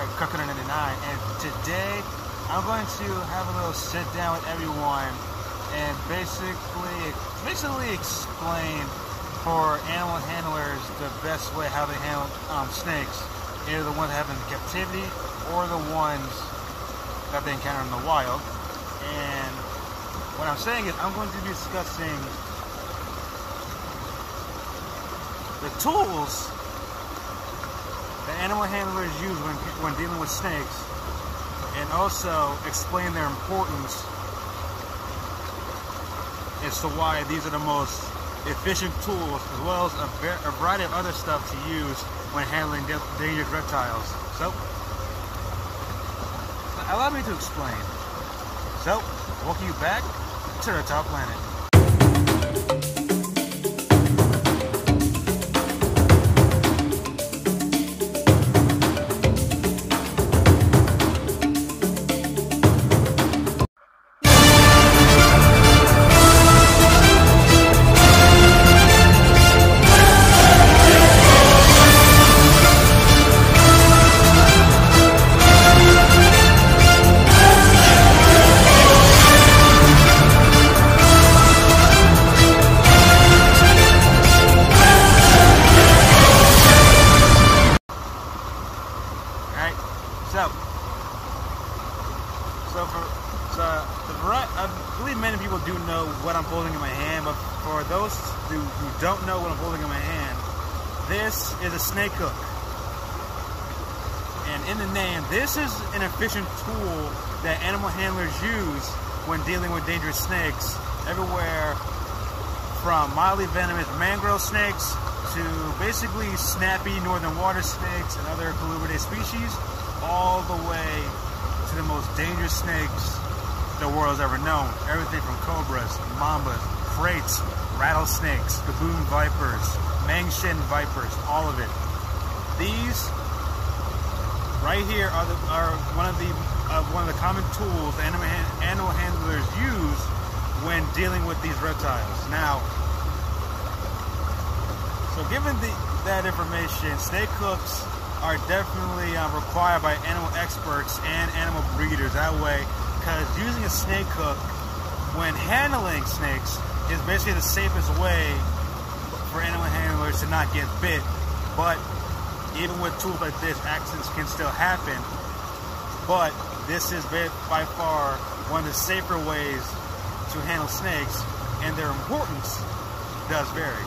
Alright, Coconut99, and today I'm going to have a little sit down with everyone and basically explain for animal handlers the best way how they handle snakes, either the ones that have in captivity or the ones that they encounter in the wild. And what I'm saying is I'm going to be discussing the tools that animal handlers use when dealing with snakes, and also explain their importance as to why these are the most efficient tools, as well as a variety of other stuff to use when handling dangerous reptiles. So, allow me to explain. So, welcome you back to Reptile Planet. I believe many people do know what I'm holding in my hand, but for those who don't know what I'm holding in my hand, this is a snake hook. And in the name, this is an efficient tool that animal handlers use when dealing with dangerous snakes, everywhere from mildly venomous mangrove snakes to basically snappy northern water snakes and other colubridae species, all the way to the most dangerous snakes the world has ever known. Everything from cobras, mambas, kraits, rattlesnakes, baboon vipers, mangshan vipers, all of it. These right here are one of the common tools that animal handlers use when dealing with these reptiles. Now, so given that information, snake hooks are definitely required by animal experts and animal breeders. That way, because using a snake hook when handling snakes is basically the safest way for animal handlers to not get bit. But even with tools like this, accidents can still happen. But this is by far one of the safer ways to handle snakes, and their importance does vary.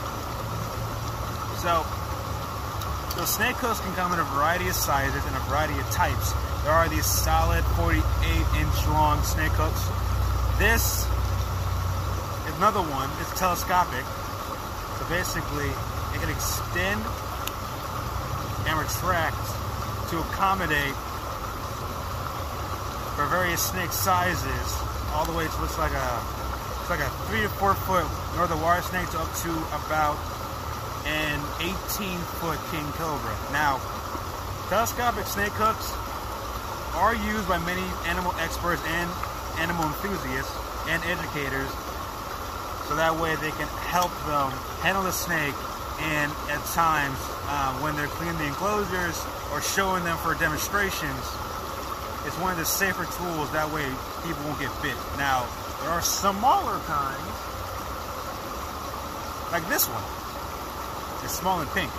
So snake hooks can come in a variety of sizes and a variety of types. There are these solid 48-inch long snake hooks. This is another one. It's telescopic. So basically, it can extend and retract to accommodate for various snake sizes, all the way to looks like a 3 to 4 foot northern water snake to up to about an 18-foot king cobra. Now, telescopic snake hooks are used by many animal experts and animal enthusiasts and educators, so that way they can help them handle the snake, and at times when they're cleaning the enclosures or showing them for demonstrations, it's one of the safer tools. That way people won't get bit. Now, there are smaller kinds, like this one. It's small and pink.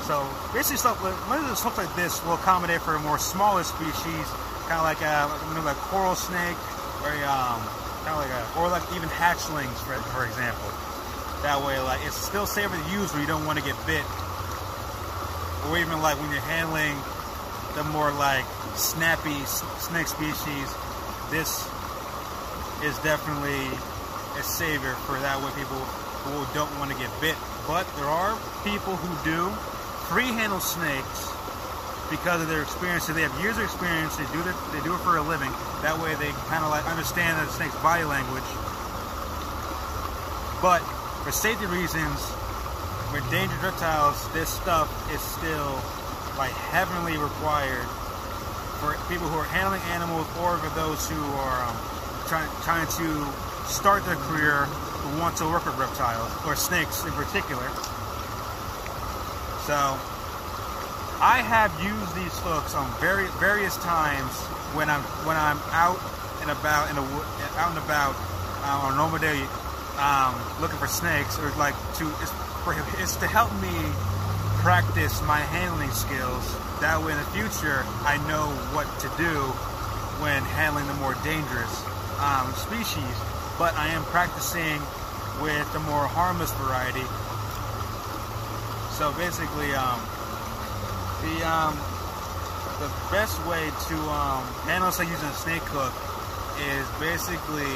So basically, stuff like this will accommodate for a more smaller species, kind of like like coral snake, or or like even hatchlings, for example. That way, like, it's still safer to use when you don't want to get bit, or even like when you're handling the more like snappy snake species. This is definitely a savior for that way people who don't want to get bit. But there are people who do free-handle snakes because of their experience. So they have years of experience. They do it for a living. That way they kind of like understand the snake's body language. But for safety reasons, with dangerous reptiles, this stuff is still like heavily required for people who are handling animals, or for those who are trying to start their career, who want to work with reptiles or snakes in particular. So I have used these hooks on various times when I'm out and about on a normal day, looking for snakes, or like it's to help me practice my handling skills. That way in the future I know what to do when handling the more dangerous species. But I am practicing with the more harmless variety. So basically, the best way to handle say using a snake hook is basically,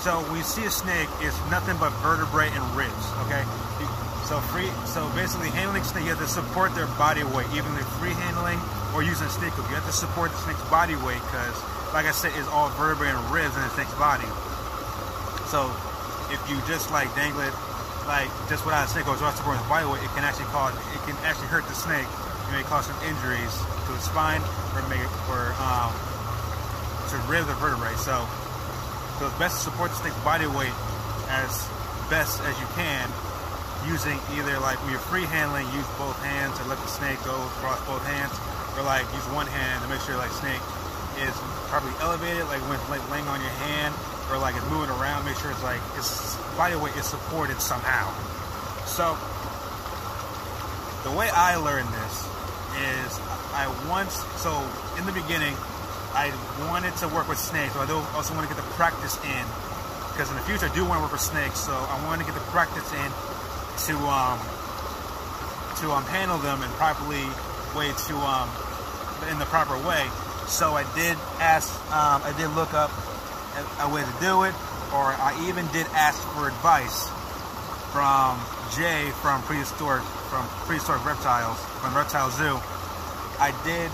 so when you see a snake, it's nothing but vertebrae and ribs. Okay, so basically handling snake, you have to support their body weight, even if free handling or using a snake hook. You have to support the snake's body weight because, like I said, it's all vertebrae and ribs in the snake's body. So if you just like dangle it, like just without a snake hook, without supporting the body weight, it can actually hurt the snake. It may cause some injuries to the spine or to ribs or vertebrae. So it's best to support the snake's body weight as best as you can, using either like when you're free handling, use both hands and let the snake go across both hands, or like use one hand to make sure like snake is probably elevated, like when like laying on your hand, or like it's moving around, make sure it's like its body weight is supported somehow. So the way I learned this is so in the beginning I wanted to work with snakes, but I also want to get the practice in, because in the future I do want to work with snakes. So I want to get the practice in to handle them in properly way in the proper way. So I did look up a way to do it, or I even did ask for advice from Jay from Prehistoric Reptiles, from Reptile Zoo. I did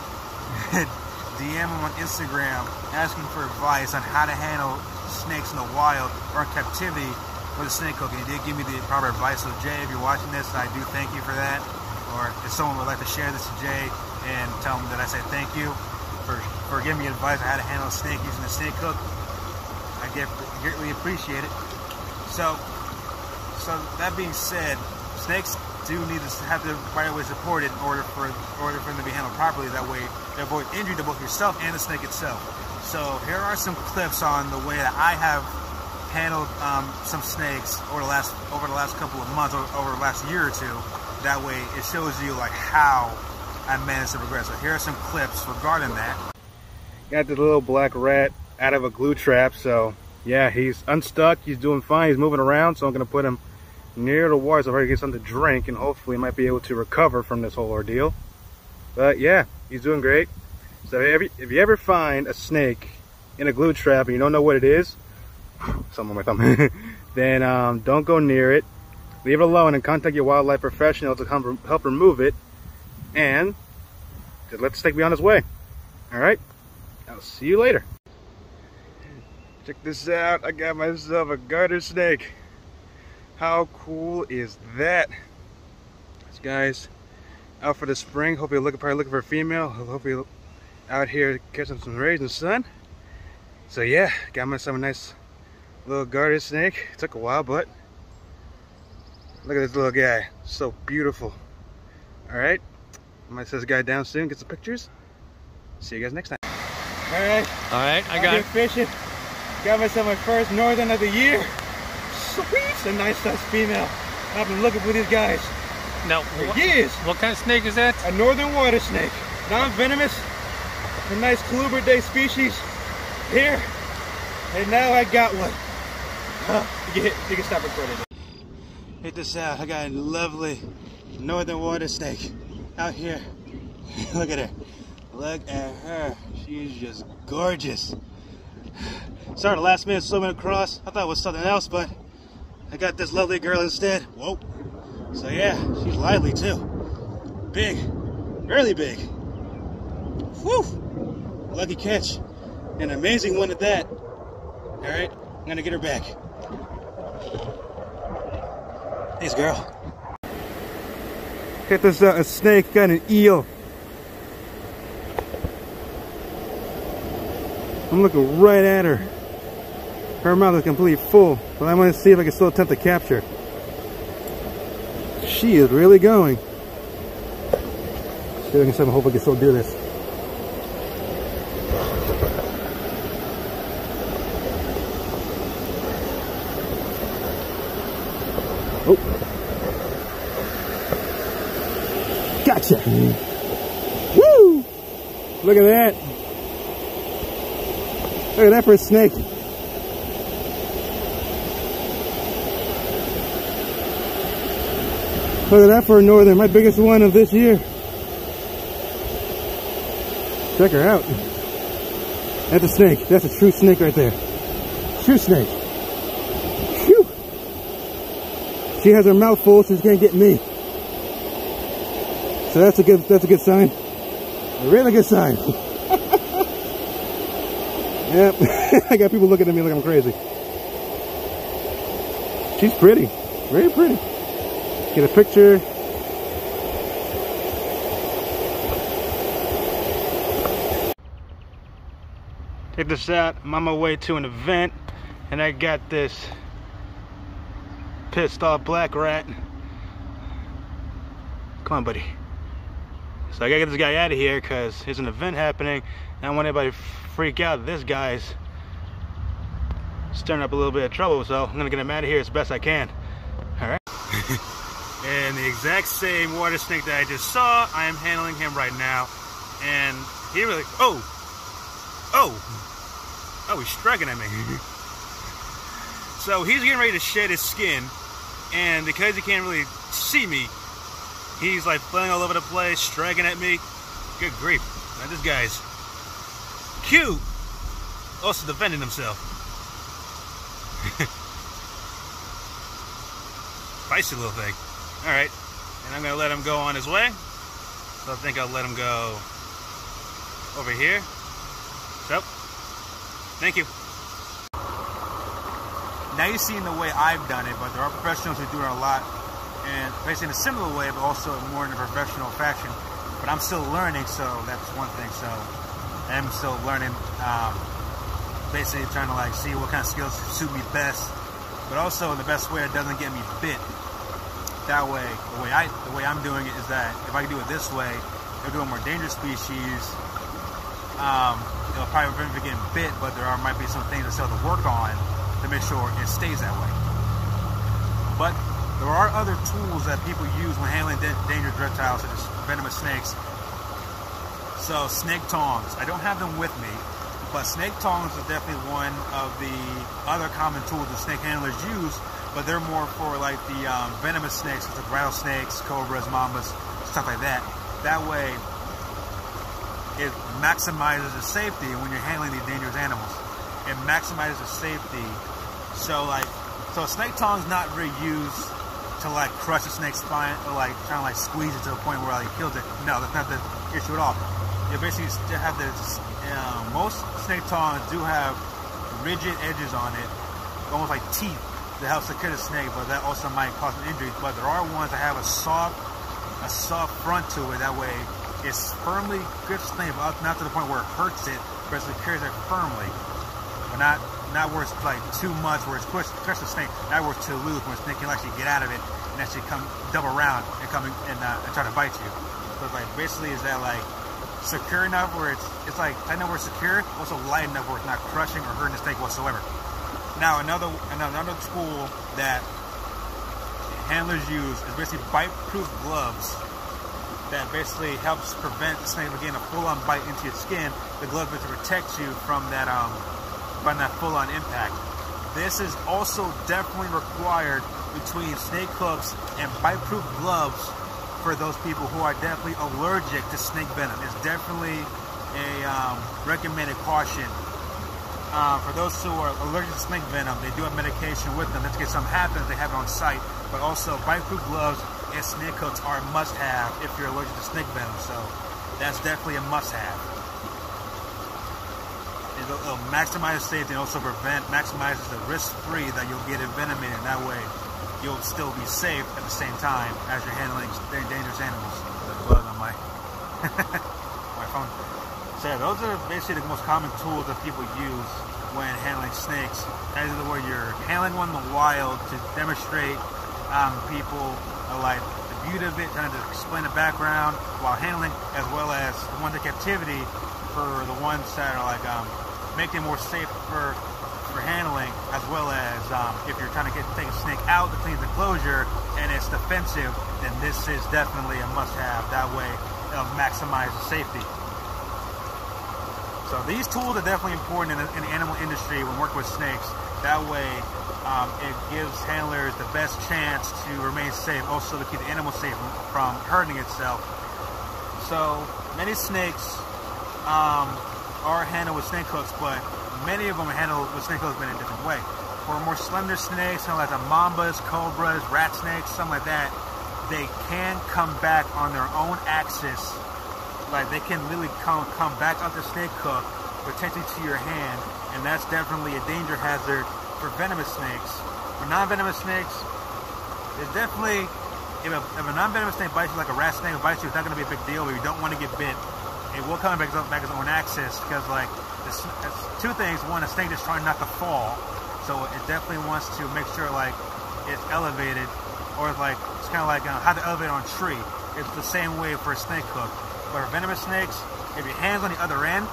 DM him on Instagram asking for advice on how to handle snakes in the wild or in captivity with a snake hook, and he did give me the proper advice. So Jay, if you're watching this, I do thank you for that. Or if someone would like to share this to Jay and tell him that I say thank you for giving me advice on how to handle a snake using a snake hook, I greatly appreciate it. So that being said, snakes do need to have the right way supported in order for them to be handled properly. That way they avoid injury to both yourself and the snake itself. So here are some clips on the way that I have handled some snakes over the last couple of months, over the last year or two. That way it shows you like how I managed to progress. So here are some clips regarding that. Got the little black rat out of a glue trap. So yeah, he's unstuck, he's doing fine, he's moving around. So I'm gonna put him near the water so he gets something to drink, and hopefully he might be able to recover from this whole ordeal. But yeah, he's doing great. So if you ever find a snake in a glue trap and you don't know what it is, something with thumb, then don't go near it. Leave it alone and contact your wildlife professional to help remove it, and just let the snake be on his way. All right, I'll see you later. Check this out, I got myself a garter snake. How cool is that? This guy's out for the spring. Hope you're probably looking for a female. Hope you're out here catching some rays in the sun. So yeah, got myself a nice little garter snake. It took a while, but look at this little guy. So beautiful. Alright, I might set this guy down soon, get some pictures. See you guys next time. Alright, I got fishing. Got myself my first northern of the year. Sweet! A nice sized female. I've been looking for these guys for years. What kind of snake is that? A northern water snake. Non-venomous. A nice Colubridae species here. And now I got one. You can stop recording. Hit this out. I got a lovely northern water snake out here. Look at her. Look at her. She's just gorgeous. Sorry, the last minute swimming across. I thought it was something else, but I got this lovely girl instead. Whoa. So yeah, she's lively too. Big. Really big. Whew. Lucky catch. An amazing one at that. Alright, I'm gonna get her back. Thanks, girl. Check this out, a snake got an eel. I'm looking right at her. Her mouth is completely full, but I want to see if I can still attempt to capture. She is really going. See if I can hope I can still do this. Oh. Gotcha. Woo! Look at that. Look at that for a snake. Look at that for a northern, my biggest one of this year. Check her out. That's a snake. That's a true snake right there. True snake. Phew. She has her mouth full, so she can't get me. So that's a good sign. A really good sign. Yep. I got people looking at me like I'm crazy. She's pretty. Very pretty. Get a picture. Check this out. I'm on my way to an event and I got this pissed off black rat. Come on, buddy. So I gotta get this guy out of here because there's an event happening and I don't want anybody to freak out. This guy's stirring up a little bit of trouble, so I'm gonna get him out of here as best I can. Alright. And the exact same water snake that I just saw, I am handling him right now. And he really, oh, he's striking at me. So he's getting ready to shed his skin, and because he can't really see me, he's like flailing all over the place, striking at me. Good grief. Now this guy's cute, also defending himself. Feisty little thing. Alright, and I'm going to let him go on his way. So I think I'll let him go over here. So, thank you. Now you've seen the way I've done it, but there are professionals who do it a lot, and basically in a similar way, but also more in a professional fashion. But I'm still learning, so that's one thing. So I'm still learning, basically trying to like see what kind of skills suit me best, but also in the best way that doesn't get me bit. That way, the way I'm doing it is that if I can do it this way, if I do a more dangerous species, it'll probably prevent me getting bit, but might be some things that still have to work on to make sure it stays that way. But there are other tools that people use when handling dangerous reptiles, such as venomous snakes. So snake tongs, I don't have them with me, but snake tongs is definitely one of the other common tools that snake handlers use. But they're more for like the venomous snakes, like rattlesnakes, cobras, mambas, stuff like that. That way, it maximizes the safety when you're handling these dangerous animals. It maximizes the safety. So a snake tong is not really used to like crush a snake's spine or like trying to like squeeze it to the point where like it kills it. No, that's not the issue at all. You basically still have this. Most snake tongs do have rigid edges on it, almost like teeth, that helps to kill a snake, but that also might cause an injury. But there are ones that have a soft front to it. That way, it's firmly grips the snake, but not to the point where it hurts it, but it secures it firmly. But not where it's like too much, where it's pushed the snake. Not where it's too loose, where the snake can actually get out of it and actually come double around and come and try to bite you. So it's like basically is that like secure enough where it's like tight enough where it's secure, also light enough where it's not crushing or hurting the snake whatsoever. Now another tool that handlers use is basically bite-proof gloves that basically helps prevent the snake from getting a full-on bite into your skin. The glove to protect you from that full-on impact. This is also definitely required between snake hooks and bite-proof gloves for those people who are definitely allergic to snake venom. It's definitely a recommended caution. For those who are allergic to snake venom, they do have medication with them. Let's get something happens, they have it on site. But also, bite-proof gloves and snake hooks are a must-have if you're allergic to snake venom. So that's definitely a must-have. It'll maximize safety and also maximizes the risk-free that you'll get envenomated. That way, you'll still be safe at the same time as you're handling dangerous animals. There's blood on my my phone. So yeah, those are basically the most common tools that people use when handling snakes. Either where you're handling one in the wild to demonstrate people like the beauty of it, trying to explain the background while handling, as well as the ones in captivity for the ones that are like making it more safe for handling, as well as if you're trying to take a snake out to clean the enclosure and it's defensive, then this is definitely a must-have. That way it'll maximize the safety. So these tools are definitely important in the animal industry when working with snakes. That way it gives handlers the best chance to remain safe, also to keep the animal safe from hurting itself. So many snakes are handled with snake hooks, but many of them are handled with snake hooks but in a different way. For more slender snakes, kind of like the mambas, cobras, rat snakes, something like that, they can come back on their own axis. Like they can literally come back up the snake hook, potentially to your hand, and that's definitely a danger hazard for venomous snakes. For non-venomous snakes, it's definitely, if a non-venomous snake bites you like a rat snake bites you, it's not going to be a big deal, but you don't want to get bit. It will come back its own axis, because like, it's two things. One, a snake is trying not to fall, so it definitely wants to make sure like it's elevated, or like it's kind of like how to elevate on a tree. It's the same way for a snake hook. But for venomous snakes, if your hand's on the other end,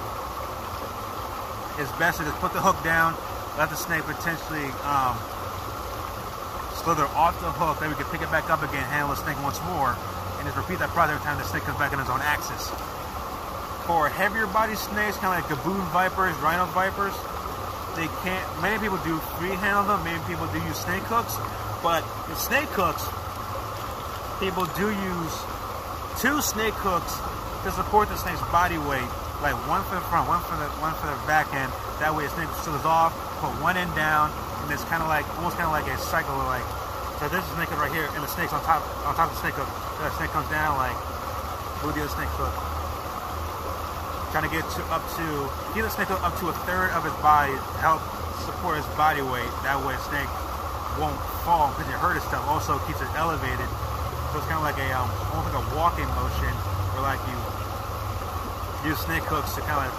it's best to just put the hook down, let the snake potentially slither off the hook, then we can pick it back up again, handle the snake once more, and just repeat that process every time the snake comes back in its own axis. For heavier body snakes, kind of like gaboon vipers, rhino vipers, they can't, many people do free handle them, many people do use snake hooks, but with snake hooks, people do use 2 snake hooks to support the snake's body weight, like one for the front, one for the back end. That way the snake slithers off, put one end down, and it's kind of like, almost kind of like a cycle of like, so this is snake hook right here, and the snake's on top of the snake hook. So the snake comes down like, move the other snake hook. Trying to get get the snake hook up to 1/3 of its body to help support its body weight. That way the snake won't fall because it hurt itself. Also keeps it elevated. So it's kind of like a almost like a walking motion, where like you use snake hooks to kind of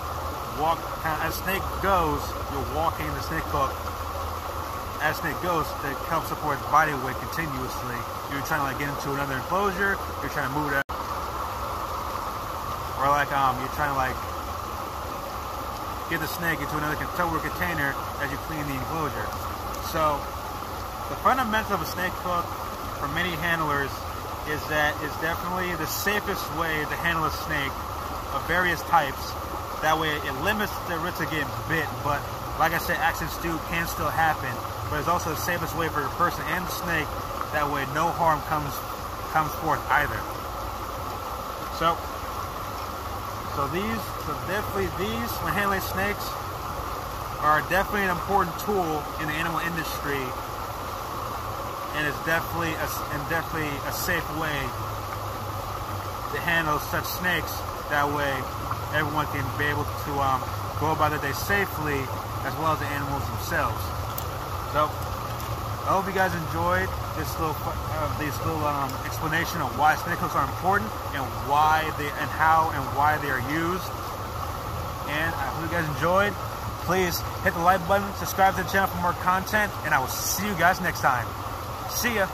walk. As snake goes, you're walking the snake hook. As snake goes, to help support its body weight continuously. You're trying to like get into another enclosure. You're trying to move it. Or like you're trying to like get the snake into another Tupperware container as you clean the enclosure. So the fundamentals of a snake hook for many handlers is that it's definitely the safest way to handle a snake of various types. That way it limits the risk of getting bit, but like I said, accidents can still happen, but it's also the safest way for the person and the snake. That way no harm comes forth either. So definitely these, when handling snakes, are definitely an important tool in the animal industry, and it's definitely a safe way to handle such snakes. That way, everyone can be able to go about their day safely, as well as the animals themselves. So, I hope you guys enjoyed this little explanation of why snake hooks are important and why they are used. And I hope you guys enjoyed. Please hit the like button, subscribe to the channel for more content, and I will see you guys next time. See ya.